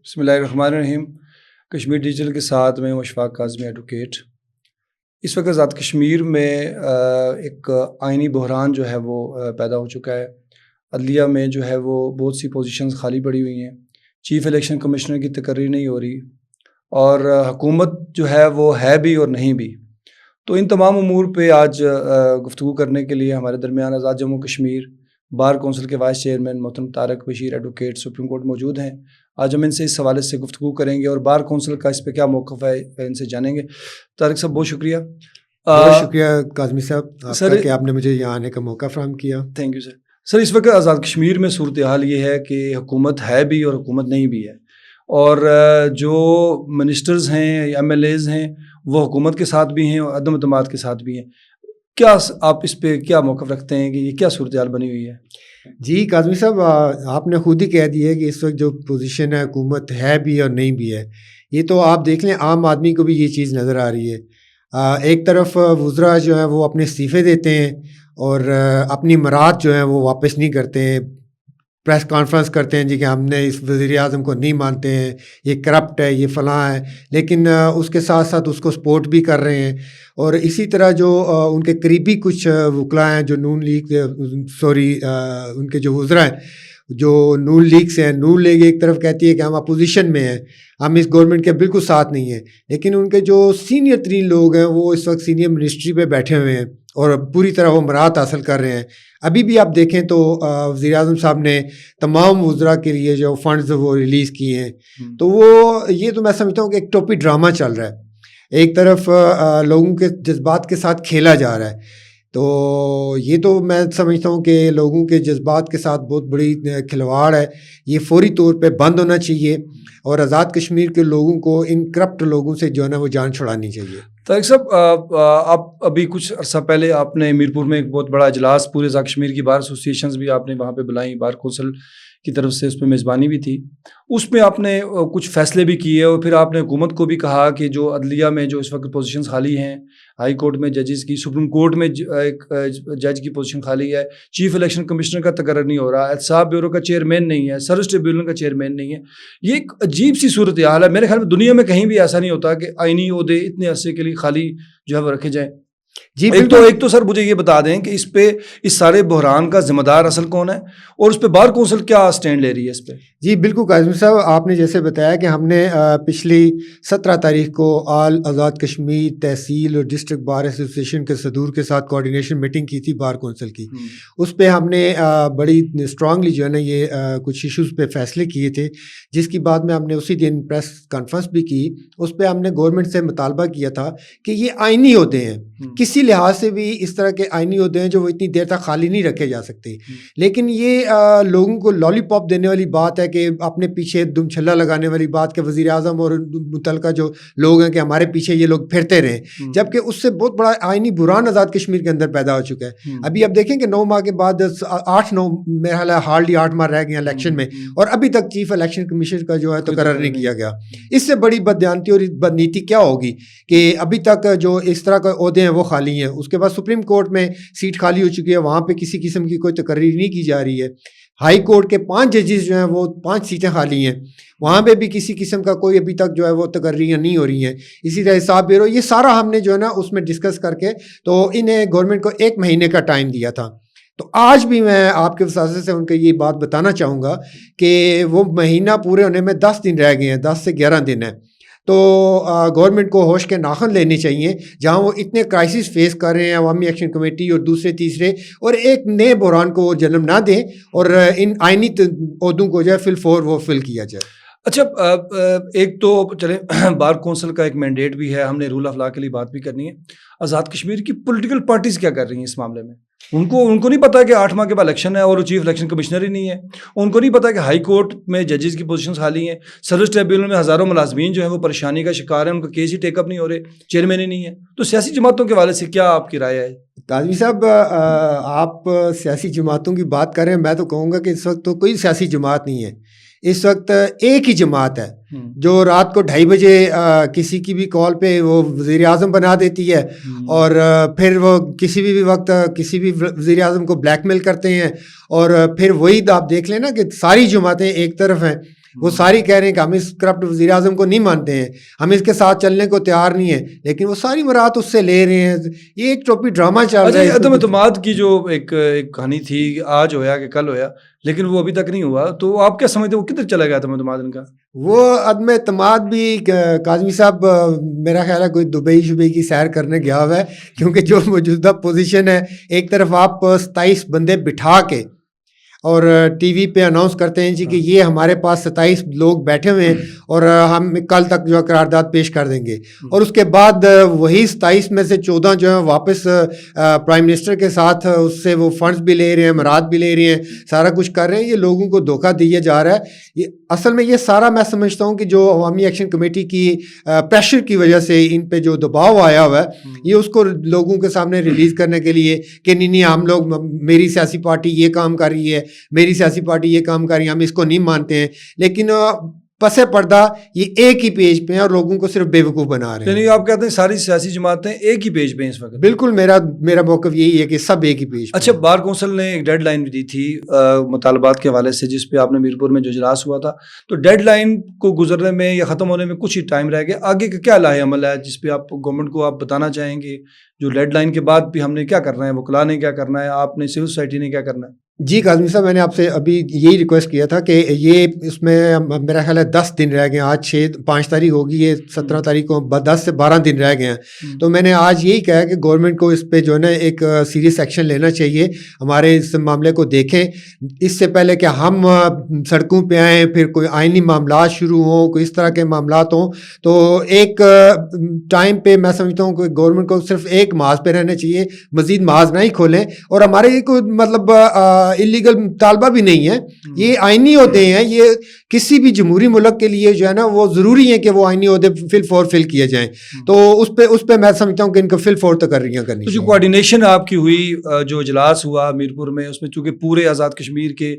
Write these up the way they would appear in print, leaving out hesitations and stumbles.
بسم اللہ الرحمن الرحیم. کشمیر ڈیجیٹل کے ساتھ میں اشفاق کاظمی ایڈوکیٹ. اس وقت آزاد کشمیر میں ایک آئینی بحران جو ہے وہ پیدا ہو چکا ہے. عدلیہ میں جو ہے وہ بہت سی پوزیشنز خالی پڑی ہوئی ہیں. چیف الیکشن کمشنر کی تقرری نہیں ہو رہی اور حکومت جو ہے وہ ہے بھی اور نہیں بھی. تو ان تمام امور پہ آج گفتگو کرنے کے لیے ہمارے درمیان آزاد جموں کشمیر بار کونسل کے وائس چیئرمین محترم Tariq Bashir advocate supreme court موجود ہیں. آج ہم ان سے اس حوالے سے گفتگو کریں گے اور بار کونسل کا اس پہ کیا موقف ہے ان سے جانیں گے. طارق صاحب بہت شکریہ. بہت شکریہ کاظمی صاحب سر کہ آپ نے مجھے یہاں آنے کا موقع فراہم کیا. Thank you sir. سر اس وقت آزاد کشمیر میں صورتحال یہ ہے کہ حکومت ہے بھی اور حکومت نہیں بھی ہے, اور جو منسٹرز ہیں یا ایم ایل ایز ہیں وہ حکومت کے ساتھ بھی ہیں اور عدم اعتماد کے ساتھ بھی ہیں. کیا آپ اس پہ کیا موقف رکھتے ہیں کہ یہ کیا صورتحال بنی ہوئی ہے؟ جی کاظمی صاحب, آپ نے خود ہی کہہ دیا ہے کہ اس وقت جو پوزیشن ہے حکومت ہے بھی اور نہیں بھی ہے. یہ تو آپ دیکھ لیں عام آدمی کو بھی یہ چیز نظر آ رہی ہے. ایک طرف وزراء جو ہیں وہ اپنے استعفے دیتے ہیں اور اپنی مراد جو ہیں وہ واپس نہیں کرتے ہیں. پریس کانفرنس کرتے ہیں جی کہ ہم نے اس وزیر اعظم کو نہیں مانتے ہیں, یہ کرپٹ ہے, یہ فلاں ہے, لیکن اس کے ساتھ ساتھ اس کو سپورٹ بھی کر رہے ہیں. اور اسی طرح جو ان کے قریبی کچھ وکلاء ہیں جو ان کے جو وزراء ہیں جو نون لیگ سے ہیں, نون لیگ ایک طرف کہتی ہے کہ ہم اپوزیشن میں ہیں, ہم اس گورنمنٹ کے بالکل ساتھ نہیں ہیں, لیکن ان کے جو سینئر ترین لوگ ہیں وہ اس وقت سینئر منسٹری پہ بیٹھے ہوئے ہیں اور پوری طرح وہ مراد حاصل کر رہے ہیں. ابھی بھی آپ دیکھیں تو وزیر اعظم صاحب نے تمام وزراء کے لیے جو فنڈز وہ ریلیز کیے ہیں, تو وہ یہ تو میں سمجھتا ہوں کہ ایک ٹوپی ڈرامہ چل رہا ہے. ایک طرف لوگوں کے جذبات کے ساتھ کھیلا جا رہا ہے, تو یہ تو میں سمجھتا ہوں کہ لوگوں کے جذبات کے ساتھ بہت بڑی کھلواڑ ہے. یہ فوری طور پہ بند ہونا چاہیے اور آزاد کشمیر کے لوگوں کو ان کرپٹ لوگوں سے جو ہے نا وہ جان چھڑانی چاہیے. طارق صاحب, آپ ابھی کچھ عرصہ پہلے آپ نے میرپور میں ایک بہت بڑا اجلاس پورے آزاد کشمیر کی بار ایسوسیشنز بھی آپ نے وہاں پہ بلائیں, بار کونسل کی طرف سے اس پہ میزبانی بھی تھی. اس میں آپ نے کچھ فیصلے بھی کیے اور پھر آپ نے حکومت کو بھی کہا کہ جو عدلیہ میں جو اس وقت پوزیشنز خالی ہیں, ہائی کورٹ میں ججز کی, سپریم کورٹ میں ایک جج کی پوزیشن خالی ہے, چیف الیکشن کمشنر کا تقرر نہیں ہو رہا, احتساب بیورو کا چیئرمین نہیں ہے, سروس ٹریبیونل کا چیئرمین نہیں ہے. یہ ایک عجیب سی صورتحال ہے. میرے خیال میں دنیا میں کہیں بھی ایسا نہیں ہوتا کہ آئینی عہدے اتنے عرصے کے لیے خالی جو ہے وہ رکھے جائیں. جی ایک تو سر مجھے یہ بتا دیں کہ اس پہ اس سارے بحران کا ذمہ دار اصل کون ہے اور اس پہ بار کونسل کیا سٹینڈ لے رہی ہے اس پہ؟ جی بالکل کاظمی صاحب, آپ نے جیسے بتایا کہ ہم نے پچھلی 17 تاریخ کو آل آزاد کشمیر تحصیل اور ڈسٹرکٹ بار ایسوسیشن کے صدور کے ساتھ کوارڈینیشن میٹنگ کی تھی بار کونسل کی. اس پہ ہم نے بڑی اسٹرانگلی جو ہے نا یہ کچھ ایشوز پہ فیصلے کیے تھے, جس کی بعد میں ہم نے اسی دن پریس کانفرنس بھی کی. اس پہ ہم نے گورنمنٹ سے مطالبہ کیا تھا کہ یہ آئینی عہدے ہیں, کسی لحاظ سے بھی اس طرح کے آئینی عہدے ہیں جو وہ اتنی دیر تک خالی نہیں رکھے جا سکتے, لیکن یہ لوگوں کو لالی پاپ دینے والی بات ہے کہ اپنے پیچھے دم چھلا لگانے والی بات کہ وزیر اعظم اور متعلقہ جو لوگ ہیں کہ ہمارے پیچھے یہ لوگ پھرتے رہیں, جبکہ اس سے بہت بڑا آئینی بحران آزاد کشمیر کے اندر پیدا ہو چکا ہے. ابھی آپ دیکھیں کہ 9 ماہ کے بعد 8-9 میرا خیال ہے ہارڈلی 8 ماہ رہ گئے ہیں الیکشن میں, اور ابھی تک چیف الیکشن کمیشن کا جو ہے تقرر نہیں کیا گیا. اس سے بڑی بددیانتی اور بدنیتی کیا ہوگی کہ ابھی تک جو اس طرح کے عہدے ہیں وہ خالی ہیں. اس کے بعد سپریم کورٹ میں سیٹ خالی ہو چکی ہے, وہاں پہ کسی قسم کی کوئی تقرری نہیں کی جا رہی ہے. ہائی کورٹ کے 5 ججز جو ہیں وہ 5 سیٹیں خالی ہیں, وہاں پہ بھی کسی قسم کا کوئی ابھی تک جو ہے وہ تقرریاں نہیں ہو رہی ہیں. اسی طرح حساب بیورو, یہ سارا ہم نے جو ہے نا اس میں ڈسکس کر کے تو انہیں گورنمنٹ کو 1 مہینے کا ٹائم دیا تھا. تو آج بھی میں آپ کے وساطے سے ان کو یہ بات بتانا چاہوں گا کہ وہ مہینہ پورے ہونے میں 10 دن رہ گئے ہیں, 10 سے 11 دن ہیں. تو گورنمنٹ کو ہوش کے ناخن لینے چاہیے جہاں وہ اتنے کرائسس فیس کر رہے ہیں, عوامی ایکشن کمیٹی اور دوسرے تیسرے, اور ایک نئے بحران کو جنم نہ دیں اور ان آئینی عہدوں کو جو ہے فل فور وہ فل کیا جائے. اچھا, ایک تو چلیں بار کونسل کا ایک مینڈیٹ بھی ہے, ہم نے رول آف لا کے لیے بات بھی کرنی ہے. آزاد کشمیر کی پولیٹیکل پارٹیز کیا کر رہی ہیں اس معاملے میں؟ ان کو نہیں پتا کہ 8 ماہ کے بعد الیکشن ہے اور وہ چیف الیکشن کمشنر ہی نہیں ہے. ان کو نہیں پتا کہ ہائی کورٹ میں ججز کی پوزیشنز خالی ہیں, سروس ٹریبیونل میں ہزاروں ملازمین جو ہیں وہ پریشانی کا شکار ہیں, ان کا کیس ہی ٹیک اپ نہیں ہو رہے, چیئرمین ہی نہیں ہے. تو سیاسی جماعتوں کے حوالے سے کیا آپ کی رائے ہے؟ قاضی صاحب, آپ سیاسی جماعتوں کی بات کر رہے ہیں, میں تو کہوں گا کہ اس وقت تو کوئی سیاسی جماعت نہیں ہے. اس وقت ایک ہی جماعت ہے جو رات کو 2:30 بجے کسی کی بھی کال پہ وہ وزیر اعظم بنا دیتی ہے, اور پھر وہ کسی بھی وقت کسی بھی وزیر اعظم کو بلیک میل کرتے ہیں, اور پھر وہی آپ دیکھ لیں نا کہ ساری جماعتیں ایک طرف ہیں. وہ ساری کہہ رہے ہیں کہ ہم اس کرپٹ وزیر اعظم کو نہیں مانتے ہیں, ہم اس کے ساتھ چلنے کو تیار نہیں ہیں, لیکن وہ ساری مراد اس سے لے رہے ہیں. یہ ایک ٹوپی ڈرامہ چل رہا ہے. عدم اعتماد کی جو ایک کہانی تھی, آج ہویا کہ کل ہویا, لیکن وہ ابھی تک نہیں ہوا, تو آپ کیا سمجھتے ہیں وہ کدھر چلا گیا عدم اعتماد ان کا؟ وہ عدم اعتماد بھی کاظمی صاحب میرا خیال ہے کوئی دبئی کی سیر کرنے گیا ہوا ہے, کیونکہ جو موجودہ پوزیشن ہے, ایک طرف آپ 27 بندے بٹھا کے اور ٹی وی پہ اناؤنس کرتے ہیں جی کہ یہ ہمارے پاس 27 لوگ بیٹھے ہوئے ہیں اور ہم کل تک جو ہے قرارداد پیش کر دیں گے, اور اس کے بعد وہی 27 میں سے 14 جو ہیں واپس پرائم منسٹر کے ساتھ اس سے وہ فنڈز بھی لے رہے ہیں, امارات بھی لے رہے ہیں, سارا کچھ کر رہے ہیں. یہ لوگوں کو دھوکہ دیا جا رہا ہے. یہ اصل میں یہ سارا میں سمجھتا ہوں کہ جو عوامی ایکشن کمیٹی کی پریشر کی وجہ سے ان پہ جو دباؤ آیا ہوا ہے, یہ اس کو لوگوں کے سامنے ریلیز کرنے کے لیے کہ نہیں ہم لوگ, میری سیاسی پارٹی یہ کام کر رہی ہے, میری سیاسی پارٹی یہ کام کر رہی ہے, ہم اس کو نہیں مانتے ہیں, لیکن پس پردہ یہ ایک ہی پیج پہ ہیں اور لوگوں کو صرف بے وقوف بنا رہے ہیں. یعنی آپ کہتے ہیں ساری سیاسی جماعتیں ایک ہی پیج پہ ہیں اس وقت؟ بالکل, میرا موقف یہی ہے کہ سب ایک ہی پیج پہ. اچھا, بار کونسل نے ایک ڈیڈ لائن بھی دی تھی مطالبات کے حوالے سے, جس پہ آپ نے میرپور میں جو اجلاس ہوا تھا, تو ڈیڈ لائن کو گزرنے میں یا ختم ہونے میں کچھ ہی ٹائم رہ گیا. آگے کا کیا لاہے عمل ہے جس پہ آپ گورنمنٹ کو آپ بتانا چاہیں گے, جو ڈیڈ لائن کے بعد بھی ہم نے کیا کرنا ہے, وکلاء نے کیا کرنا ہے, آپ نے سول سوسائٹی نے کیا کرنا ہے؟ جی کاظمی صاحب, میں نے آپ سے ابھی یہی ریکویسٹ کیا تھا کہ یہ اس میں میرا خیال ہے 10 دن رہ گئے ہیں, آج 5 تاریخ ہوگی, یہ 17 تاریخ کو 10 سے 12 دن رہ گئے ہیں. تو میں نے آج یہی کہا کہ گورنمنٹ کو اس پہ جو ہے نا ایک سیریس ایکشن لینا چاہیے, ہمارے اس معاملے کو دیکھیں اس سے پہلے کہ ہم سڑکوں پہ آئیں, پھر کوئی آئینی معاملات شروع ہوں, کوئی اس طرح کے معاملات ہوں. تو ایک ٹائم پہ میں سمجھتا ہوں کہ گورنمنٹ کو صرف ایک محاذ پہ رہنا چاہیے, مزید محاذ نہ ہی کھولیں. اور ہمارے یہ کوئی مطلب اللیگل طالبہ بھی نہیں ہے, یہ آئینی ہوتے ہیں. یہ کسی بھی جمہوری ملک کے لیے جو ہے نا وہ ضروری ہے کہ وہ آئینی عہدے فل کیے جائیں. تو اس پہ میں سمجھتا ہوں کہ ان کو فل تقرریاں کرنی چاہیے. جو کوارڈینیشن آپ کی ہوئی, جو اجلاس ہوا میرپور میں, اس میں چونکہ پورے آزاد کشمیر کے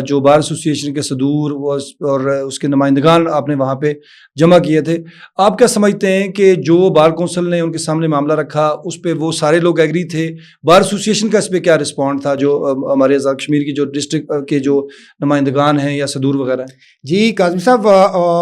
جو بار ایسوسییشن کے صدور اور اس کے نمائندگان آپ نے وہاں پہ جمع کیے تھے, آپ کیا سمجھتے ہیں کہ جو بار کونسل نے ان کے سامنے معاملہ رکھا اس پہ وہ سارے لوگ ایگری تھے؟ بار ایسوسییشن کا اس پہ کیا رسپونڈ تھا, جو ہمارے آزاد کشمیر کی جو ڈسٹرکٹ کے جو نمائندگان ہیں یا صدور وغیرہ ہیں؟ جی کاظمی صاحب,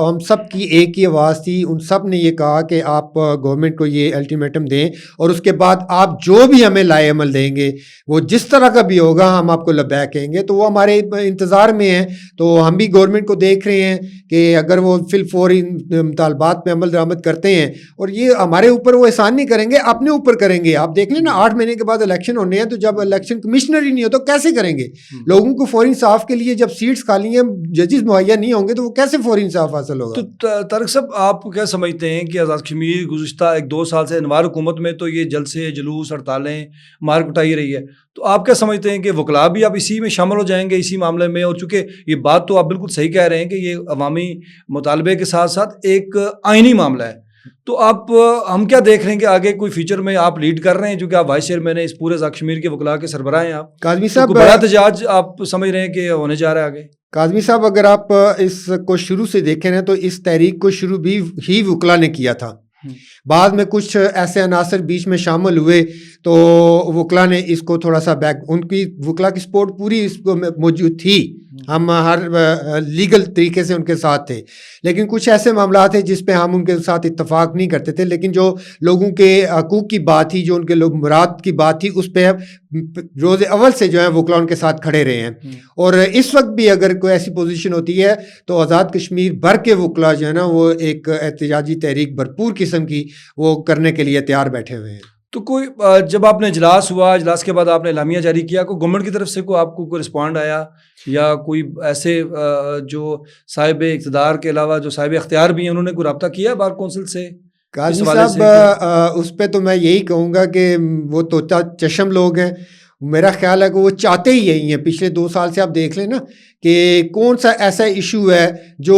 ہم سب کی ایک ہی آواز تھی. ان سب نے یہ کہا کہ آپ گورنمنٹ کو یہ الٹیمیٹم دیں اور اس کے بعد آپ جو بھی ہمیں لائے عمل دیں گے, وہ جس طرح کا بھی ہوگا, ہم آپ کو لبیک کہیں گے. تو وہ ہمارے انتظار میں ہیں. تو ہم بھی گورنمنٹ کو دیکھ رہے ہیں کہ اگر وہ فی الفور مطالبات پہ عمل درآمد کرتے ہیں, اور یہ ہمارے اوپر وہ احسان نہیں کریں گے, اپنے اوپر کریں گے. آپ دیکھ لیں نا, 8 مہینے کے بعد الیکشن ہونے ہیں, تو جب الیکشن کمشنر ہی نہیں ہو تو کیسے کریں گے؟ لوگوں کو فوری انصاف کے لیے جب سیٹس خالی ہیں, ججز مہیا نہیں ہوں گے, تو وہ کیسے فوری انصاف حاصل ہوگا؟ تو طارق صاحب, آپ کیا سمجھتے ہیں کہ آزاد کشمیر گزشتہ 1-2 سال سے انوار حکومت میں تو یہ جلسے, جلوس, ہڑتالیں, مار کٹائی رہی ہے, تو آپ کیا سمجھتے ہیں کہ وکلاء بھی اب اسی میں شامل ہو جائیں گے اسی معاملے میں؟ اور چونکہ یہ بات تو آپ بالکل صحیح کہہ رہے ہیں کہ یہ عوامی مطالبے کے ساتھ ساتھ ایک آئینی معاملہ ہے, تو آپ ہم کیا دیکھ رہے ہیں کہ آگے کوئی فیوچر میں آپ لیڈ کر رہے ہیں, جو کہ آپ وائس چیئرمین ہیں اس پورے آزاد کشمیر کے وکلاء کے سربراہ ہیں آپ, کاظمی صاحب بڑا احتجاج آپ سمجھ رہے ہیں کہ ہونے جا رہا ہے آگے؟ کاظمی صاحب, اگر آپ اس کو شروع سے دیکھیں نا, تو اس تحریک کو شروع بھی ہی وکلاء نے کیا تھا. بعد میں کچھ ایسے عناصر بیچ میں شامل ہوئے تو وکلاء نے اس کو تھوڑا سا بیک, ان کی وکلاء کی سپورٹ پوری اس کو موجود تھی, ہم ہر لیگل طریقے سے ان کے ساتھ تھے. لیکن کچھ ایسے معاملات ہیں جس پہ ہم ان کے ساتھ اتفاق نہیں کرتے تھے, لیکن جو لوگوں کے حقوق کی بات تھی, جو ان کے لوگ مراد کی بات تھی, اس پہ روز اول سے جو ہے وکلاء ان کے ساتھ کھڑے رہے ہیں. اور اس وقت بھی اگر کوئی ایسی پوزیشن ہوتی ہے تو آزاد کشمیر بھر کے وکلاء جو ہے نا وہ ایک احتجاجی تحریک بھرپور قسم کی وہ کرنے کے لیے تیار بیٹھے ہوئے ہیں. تو کوئی جب آپ نے اجلاس ہوا, اجلاس کے بعد آپ نے اعلامیہ جاری کیا, کوئی گورنمنٹ کی طرف سے کوئی آپ کو کوئی رسپونڈ آیا, یا کوئی ایسے جو صاحب اقتدار کے علاوہ جو صاحب اختیار بھی ہیں انہوں نے کوئی رابطہ کیا بار کونسل سے؟ قاضی صاحب, اس پہ تو میں یہی کہوں گا کہ وہ تو چشم لوگ ہیں. میرا خیال ہے کہ وہ چاہتے ہی یہی ہیں. پچھلے 2 سال سے آپ دیکھ لیں نا کہ کون سا ایسا ایشو ہے جو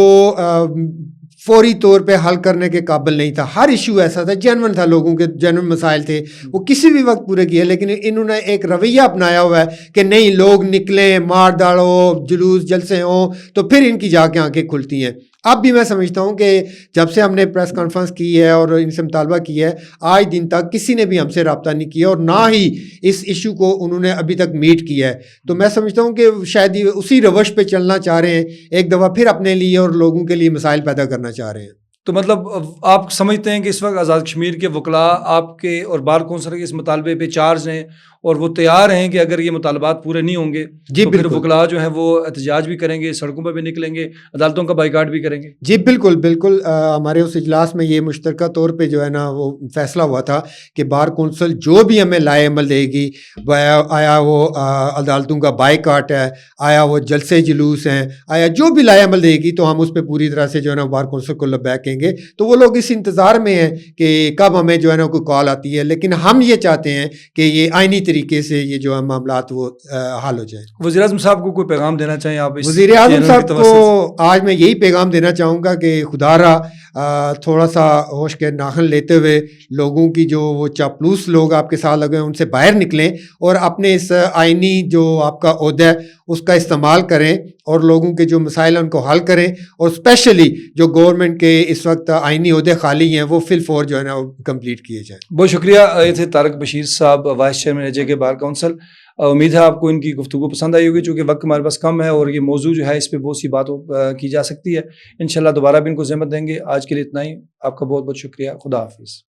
فوری طور پہ حل کرنے کے قابل نہیں تھا. ہر ایشو ایسا تھا, جینون تھا, لوگوں کے جینون مسائل تھے, وہ کسی بھی وقت پورے کیے. لیکن انہوں نے ایک رویہ اپنایا ہوا ہے کہ نہیں, لوگ نکلیں, مار داڑو, جلوس جلسے ہوں تو پھر ان کی جا کے آنکھیں کھلتی ہیں. اب بھی میں سمجھتا ہوں کہ جب سے ہم نے پریس کانفرنس کی ہے اور ان سے مطالبہ کیا ہے، آج دن تک کسی نے بھی ہم سے رابطہ نہیں کیا اور نہ ہی اس ایشو کو انہوں نے ابھی تک میٹ کیا ہے. تو میں سمجھتا ہوں کہ شاید یہ اسی روش پہ چلنا چاہ رہے ہیں، ایک دفعہ پھر اپنے لیے اور لوگوں کے لیے مسائل پیدا کرنا چاہ رہے ہیں. تو مطلب آپ سمجھتے ہیں کہ اس وقت آزاد کشمیر کے وکلاء آپ کے اور بار کونسل کے اس مطالبے پہ چارج ہیں اور وہ تیار ہیں کہ اگر یہ مطالبات پورے نہیں ہوں گے جی تو پھر بالکل وکلاء جو ہیں وہ احتجاج بھی کریں گے، سڑکوں پہ بھی نکلیں گے، عدالتوں کا بائیکاٹ بھی کریں گے؟ جی بالکل بالکل. ہمارے اس اجلاس میں یہ مشترکہ طور پہ جو ہے نا وہ فیصلہ ہوا تھا کہ بار کونسل جو بھی ہمیں لائے عمل دے گی، آیا وہ عدالتوں کا بائیکاٹ ہے، آیا وہ جلسے جلوس ہیں، آیا جو بھی لائے عمل دے گی، تو ہم اس پہ پوری طرح سے جو ہے نا بار کونسل کو لبیک کہیں گے. تو وہ لوگ اس انتظار میں ہیں کہ کب ہمیں جو ہے نا کوئی کال آتی ہے، لیکن ہم یہ چاہتے ہیں کہ یہ آئینی طریقے سے یہ جو معاملات وہ حل ہو جائیں. وزیر اعظم صاحب کو کوئی پیغام دینا چاہیں آپ اس وزیر اعظم چینل صاحب کی کو توسط سے؟ آج میں یہی پیغام دینا چاہوں گا کہ خدا را تھوڑا سا ہوش کے ناخن لیتے ہوئے لوگوں کی جو وہ چاپلوس لوگ آپ کے ساتھ لگے ہیں ان سے باہر نکلیں اور اپنے اس آئینی جو آپ کا عہدہ ہے اس کا استعمال کریں اور لوگوں کے جو مسائل ہیں ان کو حل کریں، اور اسپیشلی جو گورنمنٹ کے اس وقت آئینی عہدے خالی ہیں وہ فی الفور جو ہے نا کمپلیٹ کیے جائیں. بہت شکریہ. یہ تھے طارق بشیر صاحب، وائس چیئرمین اے جے کے بار کونسل. امید ہے آپ کو ان کی گفتگو پسند آئی ہوگی، چونکہ وقت ہمارے پاس کم ہے اور یہ موضوع جو ہے اس پہ بہت سی باتوں کی جا سکتی ہے. انشاءاللہ دوبارہ بھی ان کو زحمت دیں گے. آج کے لیے اتنا ہی. آپ کا بہت بہت شکریہ. خدا حافظ.